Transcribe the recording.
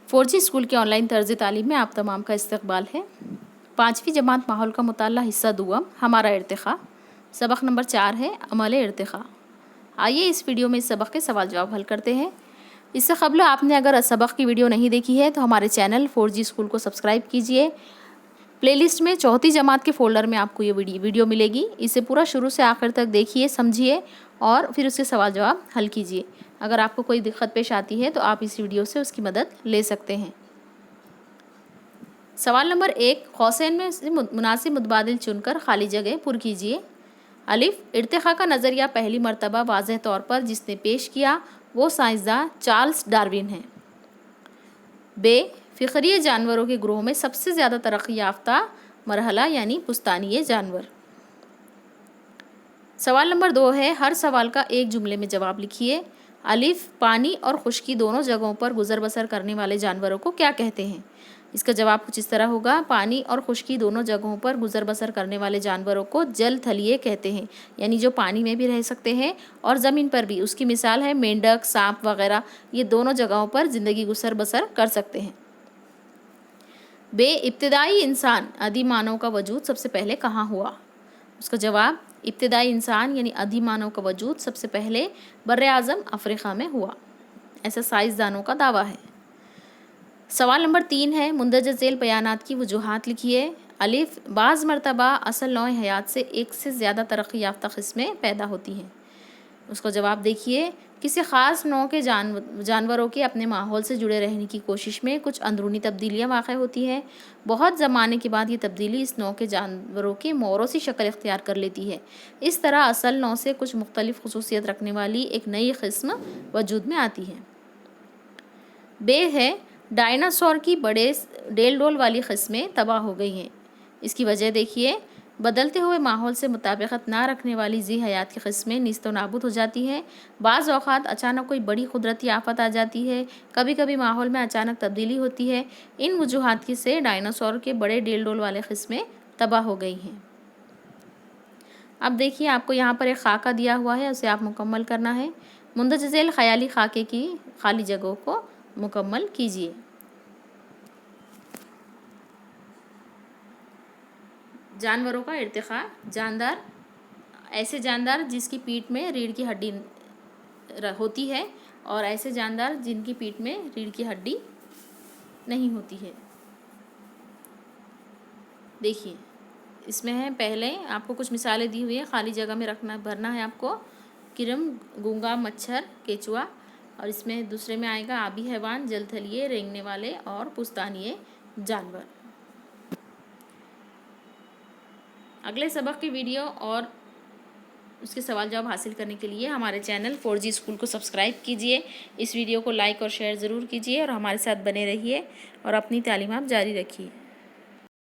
4G school के online तर्ज तालीम में आप तमाम का इस्तकबाल है। 5वीं जमात माहौल का मुताला हिस्सा दुआम हमारा इर्तिक़ा। सबक नंबर 4 है अमल इर्तिक़ा। आइए इस वीडियो में इस सबक के सवाल जवाब हल करते हैं। इससे क़ब्ल आपने अगर सबक की वीडियो नहीं देखी है तो हमारे चैनल 4G स्कूल को सब्सक्राइब कीजिए। प्लेलिस्ट में चौथी जमात के फ़ोल्डर में आपको ये वीडियो मिलेगी। इसे पूरा शुरू से आखिर तक देखिए, समझिए और फिर उसके सवाल जवाब हल कीजिए। अगर आपको कोई दिक्कत पेश आती है तो आप इस वीडियो से उसकी मदद ले सकते हैं। सवाल नंबर 1, कौसैन में से मुनासिब मुतबादिल चुनकर खाली जगह पुर कीजिए। अलिफ, इर्तिक़ा का नज़रिया पहली मरतबा वाज़ेह तौर पर जिसने पेश किया वो साइंसदान चार्ल्स डार्विन है। बे, फ़िक्रिय जानवरों के ग्रोह में सबसे ज़्यादा तरक्की याफ्ता मरहला यानी पुस्तानिये जानवर। सवाल नंबर 2 है, हर सवाल का एक जुमले में जवाब लिखिए। अलिफ, पानी और खुश्की दोनों जगहों पर गुजर बसर करने वाले जानवरों को क्या कहते हैं? इसका जवाब कुछ इस तरह होगा, पानी और खुश्की दोनों जगहों पर गुजर बसर करने वाले जानवरों को जल थलिये कहते हैं, यानी जो पानी में भी रह सकते हैं और ज़मीन पर भी। उसकी मिसाल है मेंढक, सांप वगैरह, ये दोनों जगहों पर ज़िंदगी गुजर बसर कर सकते हैं। बे, इब्तिदाई इंसान आदि मानव का वजूद सबसे पहले कहाँ हुआ? उसका जवाब, इब्तिदाई इंसान यानी आदि मानव का वजूद सबसे पहले बर्र-ए-आज़म अफ्रीका में हुआ, ऐसा साइंसदानों का दावा है। सवाल नंबर 3 है, मुंदरज झेल बयानात की वजूहात लिखिए। अलिफ, बाज़ मरतबा असल नौ हयात से एक से ज़्यादा तरक्की याफ्ता किस्में पैदा होती हैं। उसका जवाब देखिए, किसी ख़ास नौ के जानवरों के अपने माहौल से जुड़े रहने की कोशिश में कुछ अंदरूनी तब्दीलियाँ वाक़ होती हैं। बहुत ज़माने के बाद ये तब्दीली इस नौ के जानवरों के मोरों सी शक्ल इख्तियार कर लेती है। इस तरह असल नौ से कुछ मुख्तलिफ़ खुसूसियत रखने वाली एक नई किस्म वजूद में आती है। बे है, डायनासोर की बड़े डेल डोल वाली किस्में तबाह हो गई हैं। इसकी वजह देखिए, बदलते हुए माहौल से मुताबिकत ना रखने वाली जी हयात की किस्में नीस्तो नाबूद हो जाती हैं। बाज़ औक़ात अचानक कोई बड़ी कुदरती आफत आ जाती है, कभी कभी माहौल में अचानक तब्दीली होती है। इन वजूहात की से डायनासोर के बड़े डेल डोल वाले किस्में तबाह हो गई हैं। अब देखिए, आपको यहाँ पर एक खाका दिया हुआ है, उसे आप मुकम्मल करना है। मुंदरज झेल ख़याली खाके की खाली जगहों को मुकम्मल कीजिए। जानवरों का इर्तिक़ा। जानदार, ऐसे जानदार जिसकी पीठ में रीढ़ की हड्डी होती है और ऐसे जानदार जिनकी पीठ में रीढ़ की हड्डी नहीं होती है। देखिए, इसमें है, पहले आपको कुछ मिसालें दी हुई है, खाली जगह में भरना है आपको। किरम, गूंगा, मच्छर, केचुआ, और इसमें दूसरे में आएगा आबी हैवान, जलथलिए, रेंगने वाले और पुस्तानिये जानवर। अगले सबक की वीडियो और उसके सवाल जवाब हासिल करने के लिए हमारे चैनल 4G स्कूल को सब्सक्राइब कीजिए। इस वीडियो को लाइक और शेयर ज़रूर कीजिए और हमारे साथ बने रहिए और अपनी तालीमात जारी रखिए।